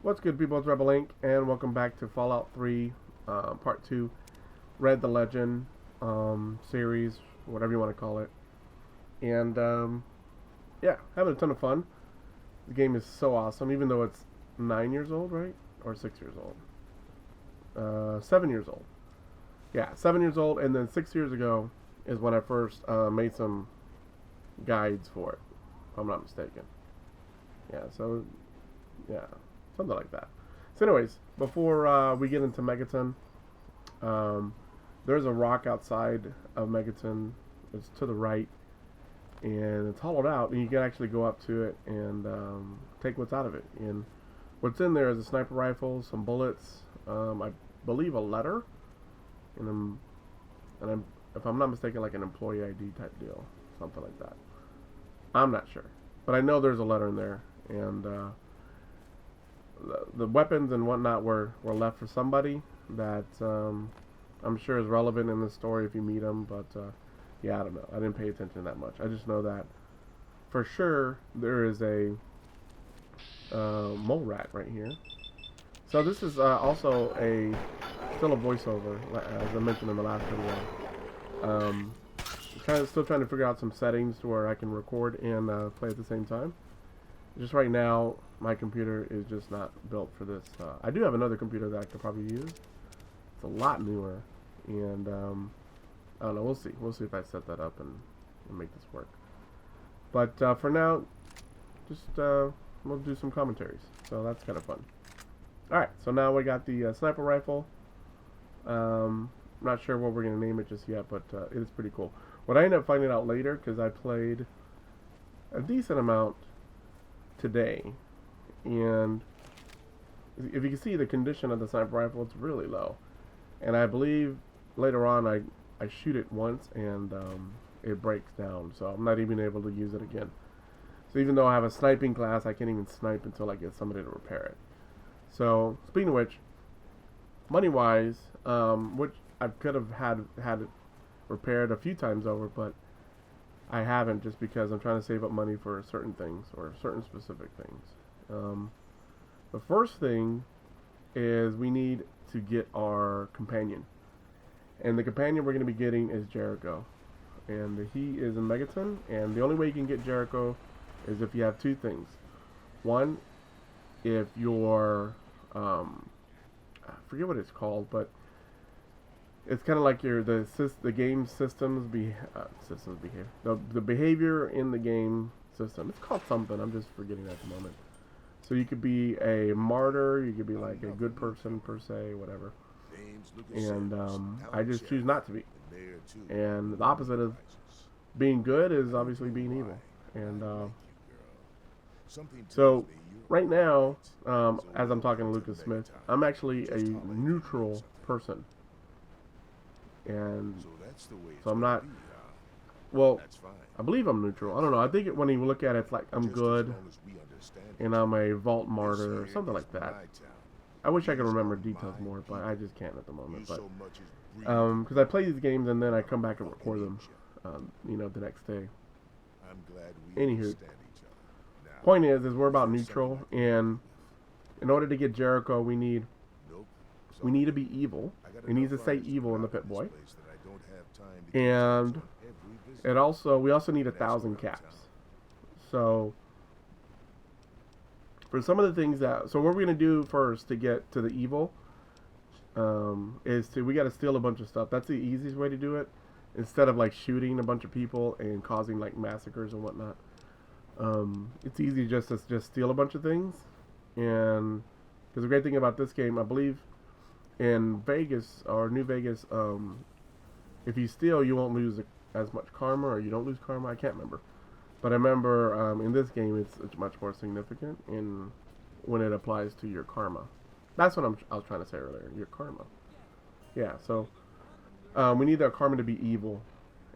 What's good, people? It's Rebel Inc. and welcome back to Fallout 3 Part 2 Red the Legend series, whatever you want to call it. And yeah, having a ton of fun. The game is so awesome, even though it's 9 years old, right? Or 6 years old? 7 years old. Yeah, 7 years old, and then 6 years ago is when I first made some guides for it, if I'm not mistaken. Yeah, so, yeah, something like that. So, anyways, before we get into Megaton, um, there's a rock outside of Megaton. It's to the right, and it's hollowed out, and you can actually go up to it and take what's out of it. And what's in there is a sniper rifle, some bullets, I believe a letter, and if I'm not mistaken, like an employee ID type deal, something like that. I'm not sure, but I know there's a letter in there, and the weapons and whatnot were left for somebody that I'm sure is relevant in the story if you meet them. But yeah, I don't know. I didn't pay attention that much. I just know that for sure there is a mole rat right here. So this is also still a voiceover, as I mentioned in the last video. Still trying to figure out some settings to where I can record and play at the same time. Just right now, my computer is just not built for this. I do have another computer that I could probably use. It's a lot newer, and I don't know. We'll see. We'll see if I set that up and make this work. But for now, just we'll do some commentaries. So that's kind of fun. All right. So now we got the sniper rifle. Not sure what we're gonna name it just yet, but it is pretty cool. What I ended up finding out later, because I played a decent amount today, and if you can see the condition of the sniper rifle, it's really low. And I believe later on I shoot it once and it breaks down, so I'm not even able to use it again. So even though I have a sniping class, I can't even snipe until I get somebody to repair it. So speaking of which, money wise, which I could have had it repaired a few times over, but I haven't, just because I'm trying to save up money for certain things or certain specific things. The first thing is we need to get our companion, and the companion we're going to be getting is Jericho, and he is in Megaton. And the only way you can get Jericho is if you have two things. One, if you're I forget what it's called, but it's kind of like the game systems behavior. The behavior in the game system. It's called something. I'm just forgetting at the moment. So you could be a martyr. You could be like a good person per se, whatever. And I just choose not to be. And the opposite of being good is obviously being evil. And so right now, as I'm talking to Lucas Smith, I'm actually a neutral person. And so I'm not, well, I believe I'm neutral. I don't know. I think when you look at it, it's like I'm good and I'm a vault martyr or something like that. I wish I could remember details more, but I just can't at the moment. But because I play these games and then I come back and record them, the next day. Anywho, point is we're about neutral, and in order to get Jericho, we need to be evil. It needs to say evil in the Pit Boy. And we also need 1,000 caps. So for some of the things so what we're gonna do first to get to the evil we gotta steal a bunch of stuff. That's the easiest way to do it, instead of like shooting a bunch of people and causing like massacres and whatnot. It's easy just to steal a bunch of things. And because the great thing about this game, I believe in Vegas or New Vegas, if you steal, you won't lose as much karma, or you don't lose karma. I can't remember, but I remember in this game it's much more significant in when it applies to your karma. That's what I was trying to say earlier. Your karma. Yeah. So we need that karma to be evil,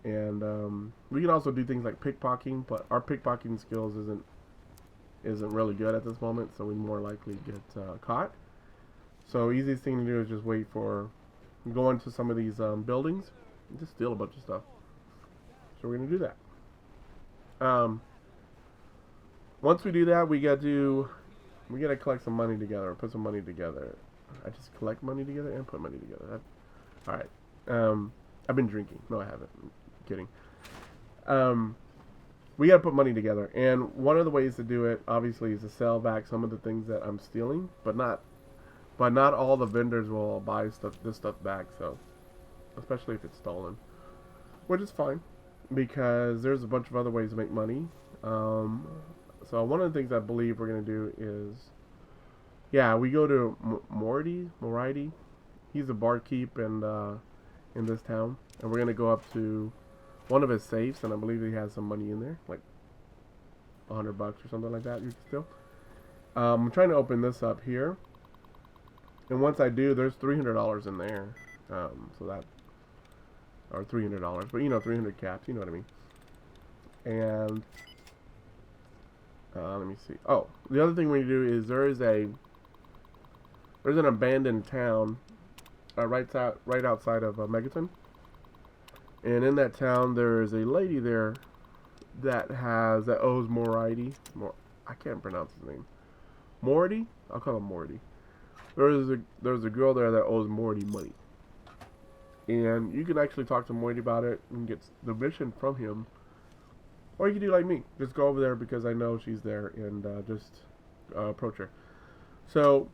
and we can also do things like pickpocketing, but our pickpocketing skills isn't really good at this moment, so we more likely get caught. So easiest thing to do is just go into some of these buildings and just steal a bunch of stuff. So we're going to do that. Once we do that, we got to We gotta collect some money together, or put some money together. I just collect money together and put money together. Alright. I've been drinking. No, I haven't. I'm kidding. We gotta put money together. And one of the ways to do it, obviously, is to sell back some of the things that I'm stealing. But not all the vendors will buy this stuff back, so. Especially if it's stolen. Which is fine. Because there's a bunch of other ways to make money. So one of the things I believe we're going to do is, yeah, we go to Moridi. He's a barkeep in this town. And we're going to go up to one of his safes, and I believe he has some money in there. Like $100 or something like that you can steal. I'm trying to open this up here. And once I do, there's $300 in there. So that, or $300, but you know, 300 caps, you know what I mean. And let me see. Oh, the other thing we do is there's an abandoned town right outside of Megaton. And in that town, there is a lady there that owes Moridi. I can't pronounce his name. Morty? I'll call him Morty. There's a girl there that owes Morty money. And you can actually talk to Morty about it and get the mission from him. Or you can do like me. Just go over there because I know she's there and just approach her. So,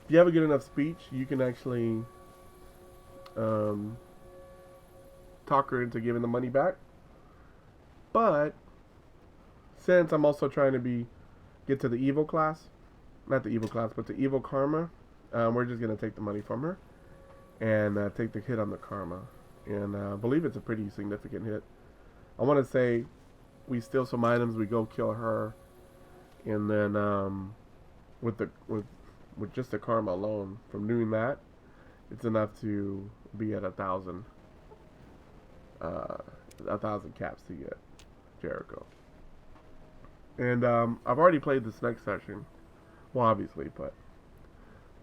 if you have a good enough speech, you can actually talk her into giving the money back. But, since I'm also trying to get to the evil class, not the evil class, but the evil karma, we're just going to take the money from her and take the hit on the karma. And I believe it's a pretty significant hit. I want to say we steal some items, we go kill her, and then with just the karma alone from doing that, it's enough to be at 1,000 caps to get Jericho. And I've already played this next session, well, obviously, but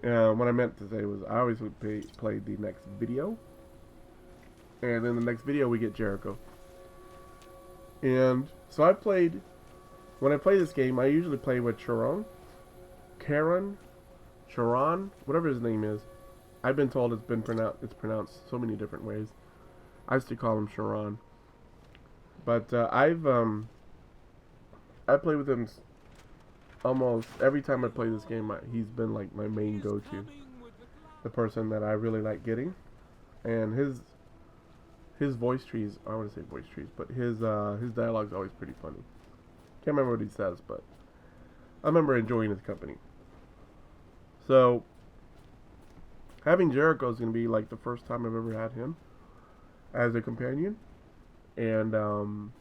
what I meant to say was I always would play the next video, and in the next video we get Jericho. And so when I play this game, I usually play with Charon, whatever his name is. I've been told it's pronounced so many different ways. I used to call him Charon. But I play with him almost every time I play this game. He's been like my main go-to, the person that I really like getting, and his voice trees, I want to say voice trees, but his dialogue's always pretty funny. Can't remember what he says, but I remember enjoying his company. So, having Jericho is going to be like the first time I've ever had him as a companion. And, going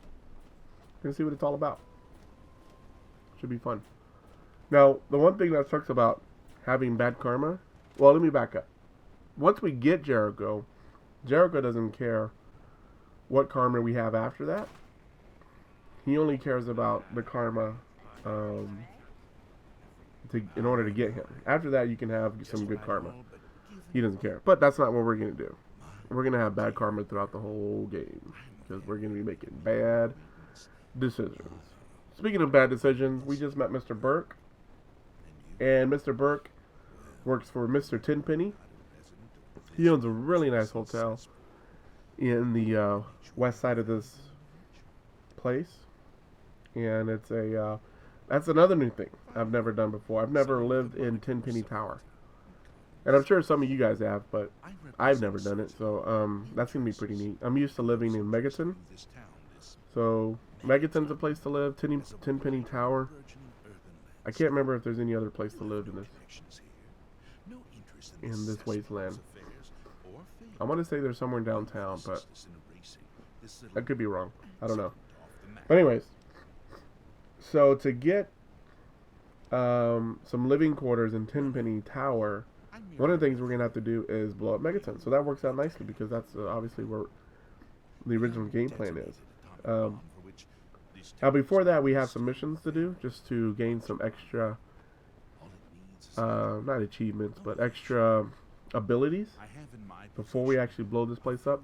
to see what it's all about. Should be fun. Now, the one thing that sucks about having bad karma, well, let me back up. Once we get Jericho doesn't care what karma we have after that. He only cares about the karma in order to get him. After that, you can have some good karma. He doesn't care. But that's not what we're going to do. We're going to have bad karma throughout the whole game, because we're going to be making bad decisions. Speaking of bad decisions, we just met Mr. Burke. And Mr. Burke works for Mr. Tenpenny. He owns a really nice hotel in the west side of this place. And it's that's another new thing I've never done before. I've never lived in Tenpenny Tower. And I'm sure some of you guys have, but I've never done it. So that's going to be pretty neat. I'm used to living in Megaton. So Megaton's a place to live. Tenpenny Tower. I can't remember if there's any other place to live in this wasteland. I want to say there's somewhere downtown, but I could be wrong. I don't know. But anyways, so to get some living quarters in Tenpenny Tower, one of the things we're going to have to do is blow up Megaton. So that works out nicely because that's obviously where the original game plan is. Now before that, we have some missions to do just to gain some extra, not achievements, but extra abilities before we actually blow this place up.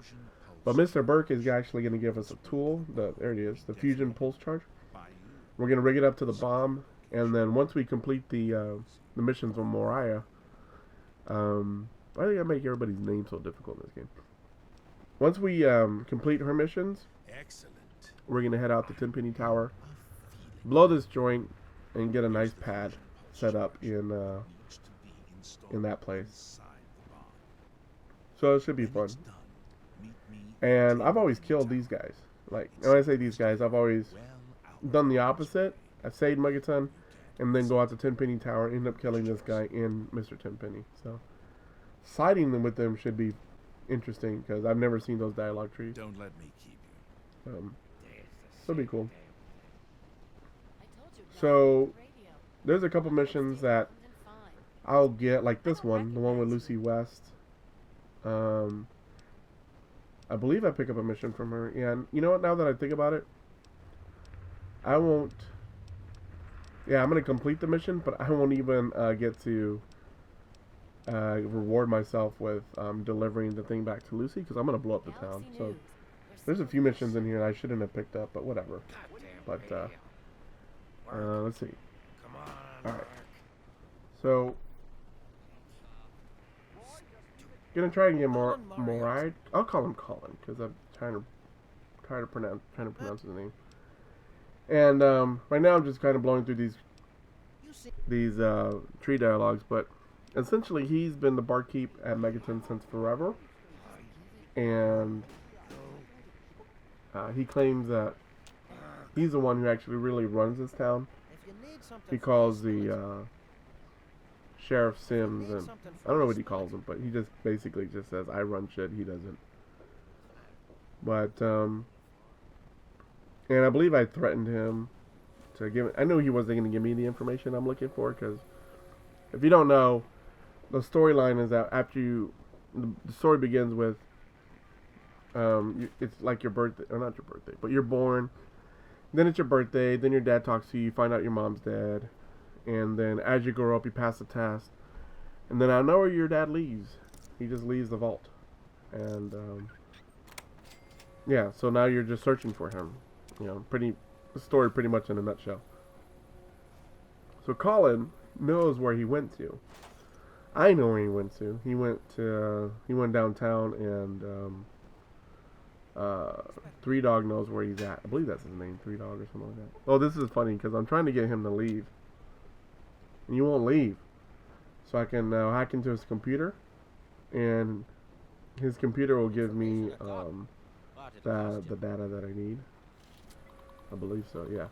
But Mr. Burke is actually going to give us a tool. There it is, the fusion pulse charge. We're going to rig it up to the bomb, And then once we complete the missions on Moriah, why do I make everybody's name so difficult in this game? Once we complete her missions, we're gonna head out to Tenpenny Tower, blow this joint, and get a nice pad set up in that place. So it should be fun. And I've always killed these guys. Like, when I say these guys, I've always done the opposite. I've saved Megaton, and then go out to Tenpenny Tower, end up killing this guy in Mr. Tenpenny. So, siding them with them should be interesting, because I've never seen those dialogue trees. Don't let me keep you. It'll be cool. So, there's a couple missions that I'll get, like this one, the one with Lucy West. I believe I pick up a mission from her. Yeah, and you know what, now that I think about it, I won't... Yeah, I'm going to complete the mission, but I won't even get to reward myself with delivering the thing back to Lucy, because I'm going to blow up the town. So, there's a few missions in here I shouldn't have picked up, but whatever. But, let's see. Alright. So, gonna try and get more ride. I'll call him Colin, because I'm trying to pronounce his name. And right now I'm just kind of blowing through these tree dialogues, but essentially he's been the barkeep at Megaton since forever, and he claims that he's the one who actually really runs this town, because the Sheriff Sims, and I don't know what he calls him, but he just basically just says, I run shit, he doesn't. But, and I believe I threatened him to give it. I knew he wasn't going to give me the information I'm looking for, because if you don't know, the storyline is that after the story begins with, it's like your birthday, or not your birthday, but you're born, then it's your birthday, then your dad talks to you, you find out your mom's dead. And then as you grow up, you pass the test. And then I know where your dad leaves. He just leaves the vault. And, yeah, so now you're just searching for him. You know, the story pretty much in a nutshell. So Colin knows where he went to. I know where he went to. He went downtown, and, Three Dog knows where he's at. I believe that's his name, Three Dog or something like that. Oh, this is funny, because I'm trying to get him to leave. And you won't leave. So I can now hack into his computer, and his computer will give me the data that I need. I believe so, yeah.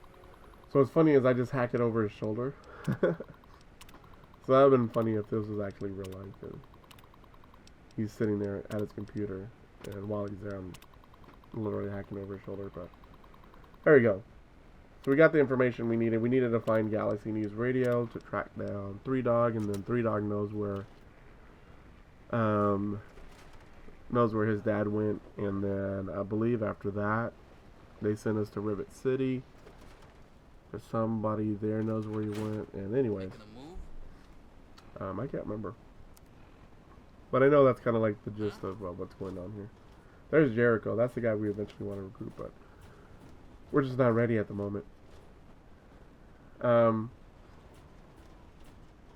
So what's funny is I just hack it over his shoulder. So that would have been funny if this was actually real life. And he's sitting there at his computer, and while he's there, I'm literally hacking over his shoulder. But there we go. So we got the information we needed. We needed to find Galaxy News Radio to track down Three Dog, and then Three Dog knows where his dad went. And then I believe after that, they sent us to Rivet City. There's somebody there knows where he went. And anyways, I can't remember, but I know that's kind of like the gist of what's going on here. There's Jericho. That's the guy we eventually want to recruit, but we're just not ready at the moment.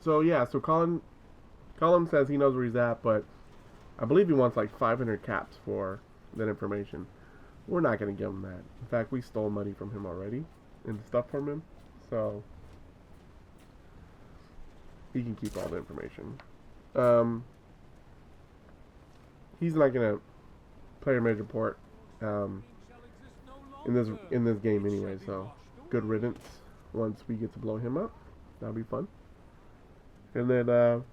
So yeah, so Colin says he knows where he's at, but I believe he wants like 500 caps for that information. We're not going to give him that. In fact, we stole money from him already and stuff from him, so he can keep all the information. He's not going to play a major port in this game anyway, so good riddance once we get to blow him up. That'll be fun. And then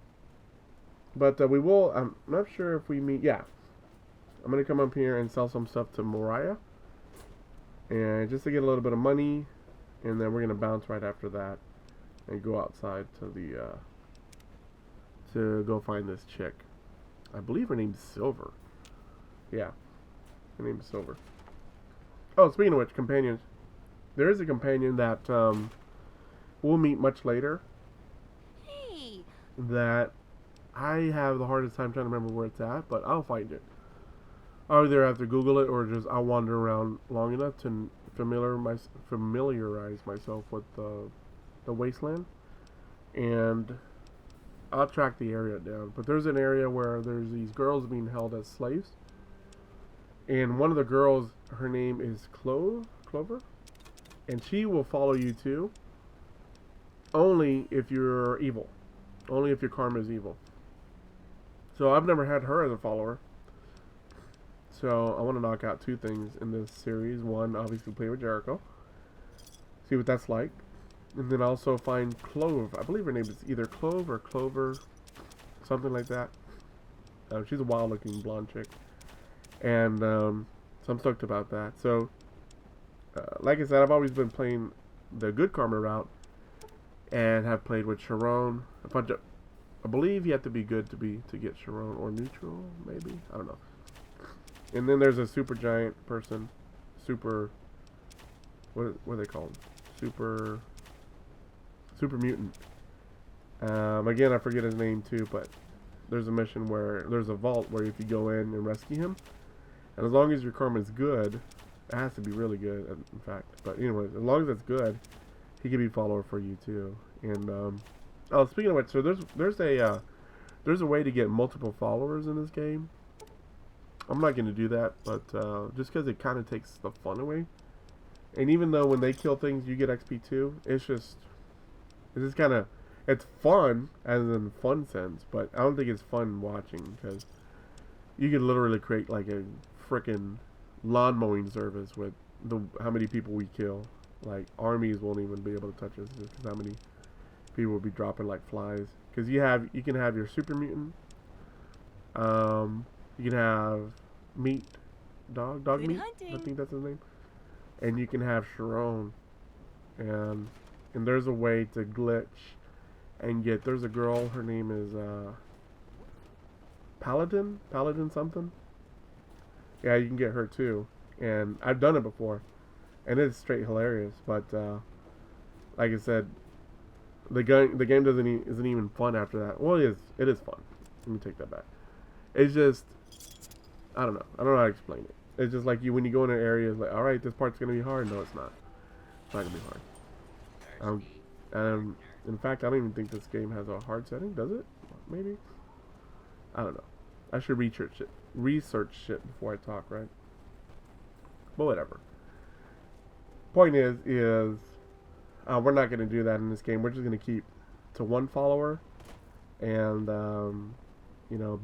but we will, I'm not sure if we meet, yeah, I'm gonna come up here and sell some stuff to Moriah, and just to get a little bit of money, and then we're gonna bounce right after that and go outside to the to go find this chick. I believe her name's Silver. Yeah, her name's Silver. Oh, speaking of which, companions. There is a companion that we'll meet much later. Hey. That I have the hardest time trying to remember where it's at, but I'll find it. I'll either have to Google it, or just I'll wander around long enough to familiarize myself with the wasteland, and I'll track the area down. But there's an area where there's these girls being held as slaves, and one of the girls, her name is Clover, and she will follow you too. Only if you're evil, only if your karma is evil. So I've never had her as a follower. So I want to knock out two things in this series. One, obviously play with Jericho, see what that's like, and then also find Clove. I believe her name is either Clove or Clover, something like that. She's a wild-looking blonde chick, and so I'm stoked about that. So, like I said, I've always been playing the good karma route, and have played with Sharon. I believe you have to be good to get Sharon, or neutral, maybe. I don't know. And then there's a super giant person, what are they called? Super mutant. Again, I forget his name too, but there's a mission where there's a vault where if you go in and rescue him, and as long as your karma is good, it has to be really good, in fact. But anyway, as long as it's good, he can be a follower for you too. And oh, speaking of which, so there's a way to get multiple followers in this game. I'm not going to do that, but just because it kind of takes the fun away. And even though when they kill things you get XP too, it's just kind of, it's fun as in fun sense, but I don't think it's fun watching, because you could literally create like a freaking lawn mowing service with how many people we kill. Like armies won't even be able to touch us just because how many people will be dropping like flies. Because you can have your super mutant. You can have dog Good meat. hunting. I think that's his name. And you can have Sharon, and there's a way to glitch and get. There's a girl. Her name is Paladin something. Yeah, you can get her too, and I've done it before, and it's straight hilarious. But like I said, the game isn't even fun after that. Well, it is fun. Let me take that back. It's just, I don't know how to explain it. It's just like when you go in an area, it's like, all right, this part's gonna be hard. No, it's not. It's not gonna be hard. In fact, I don't even think this game has a hard setting. Does it? Maybe. I don't know. I should research shit before I talk, right? But whatever. Point is we're not gonna do that in this game. We're just gonna keep to one follower, and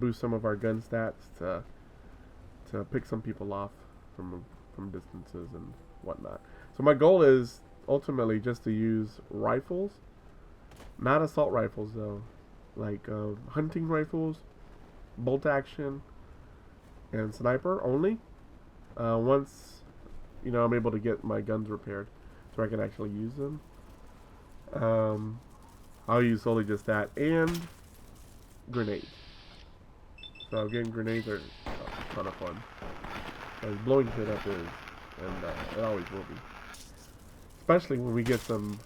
boost some of our gun stats to pick some people off from distances and whatnot. So my goal is ultimately just to use rifles, not assault rifles though, like hunting rifles, bolt action, and sniper only. Once I'm able to get my guns repaired, so I can actually use them. I'll use solely just that and grenades. So getting grenades are a ton of fun. As blowing shit up is, and it always will be. Especially when we get when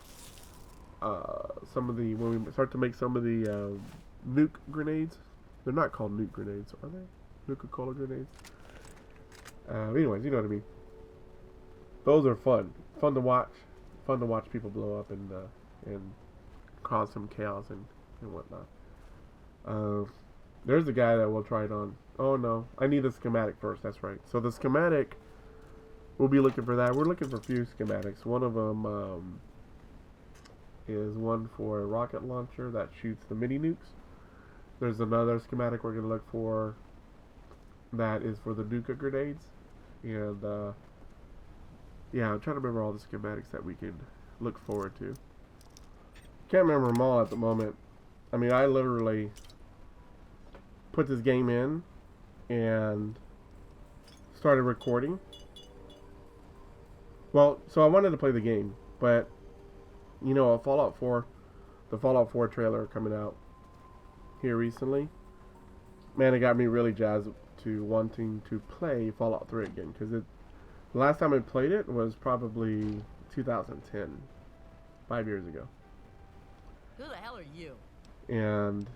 we start to make some of the nuke grenades. They're not called nuke grenades, are they? Nuka-Cola grenades. Anyways, you know what I mean. Those are fun. Fun to watch. Fun to watch people blow up and cause some chaos and whatnot. There's a guy that will try it on. Oh no, I need the schematic first. That's right. So the schematic, we'll be looking for that. We're looking for a few schematics. One of them is one for a rocket launcher that shoots the mini nukes. There's another schematic we're going to look for that is for the Nuka grenades. And yeah, I'm trying to remember all the schematics that we can look forward to. Can't remember them all at the moment. I mean, I literally put this game in and started recording. Well, so I wanted to play the game, but the Fallout 4 trailer coming out here recently, man, it got me really jazzed to wanting to play Fallout 3 again, because the last time I played it was probably 2010, 5 years ago. Who the hell are you? And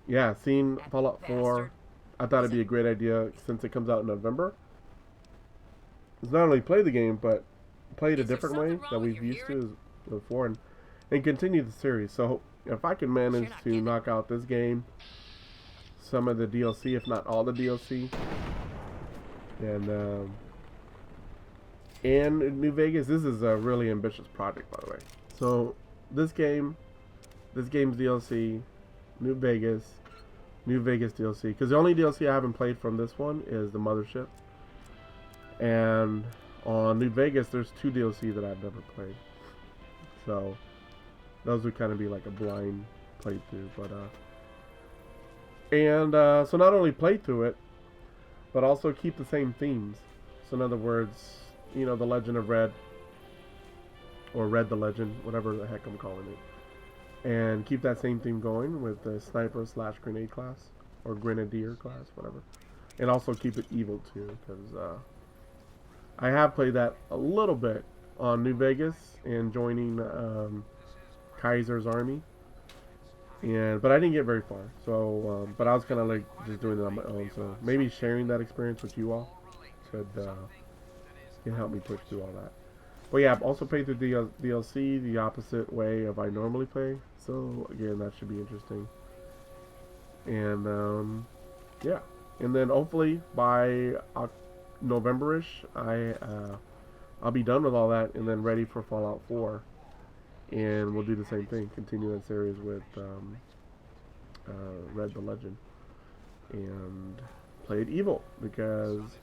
yeah, seeing That Fallout 4, bastard. I thought it'd be a great idea since it comes out in November. It's not only play the game, but play it a Is there different way something wrong that with we've your used to before. And and continue the series. So if I can manage to knock out this game, some of the DLC, if not all the DLC, and New Vegas, this is a really ambitious project, by the way. So this game's DLC, New Vegas DLC, because the only DLC I haven't played from this one is the Mothership, and on New Vegas there's 2 DLC that I've never played, so those would kind of be like a blind playthrough. But so not only play through it, but also keep the same themes. So in other words, you know, the Legend of Red, or Red the Legend, whatever the heck I'm calling it, and keep that same theme going with the sniper / grenade class, or grenadier class, whatever, and also keep it evil too, because I have played that a little bit on New Vegas and joining Kaiser's army, but I didn't get very far. So, but I was kind of like just doing it on my own. So maybe sharing that experience with you all can help me push through all that. But yeah, I've also played through DLC the opposite way of I normally play. So again, that should be interesting. And yeah, and then hopefully by November-ish, I'll be done with all that and then ready for Fallout 4. And we'll do the same thing, continue that series with Red the Legend, and play it evil, because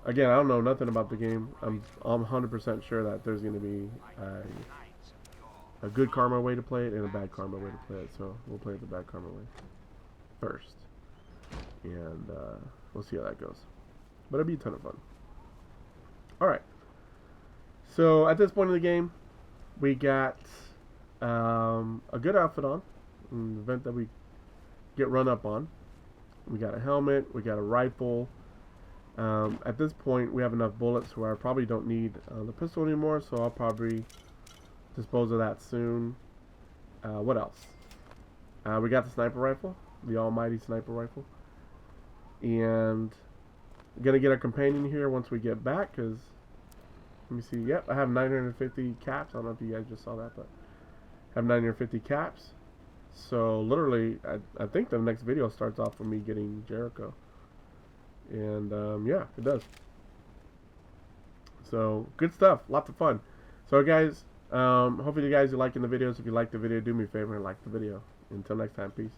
again, I don't know nothing about the game. I'm 100% sure that there's going to be a good karma way to play it and a bad karma way to play it. So we'll play it the bad karma way first, and we'll see how that goes. But it'll be a ton of fun. Alright, so at this point in the game, we got a good outfit on, an event that we get run up on. We got a helmet, we got a rifle. At this point, we have enough bullets where I probably don't need the pistol anymore, so I'll probably dispose of that soon. What else? We got the sniper rifle, the almighty sniper rifle. And I'm going to get our companion here once we get back, because, let me see, yep, I have 950 caps. I don't know if you guys just saw that, but I have 950 caps. So literally, I think the next video starts off with me getting Jericho. And yeah, it does. So good stuff, lots of fun. So guys, hopefully you guys are liking the videos. If you like the video, do me a favor and like the video. Until next time, peace.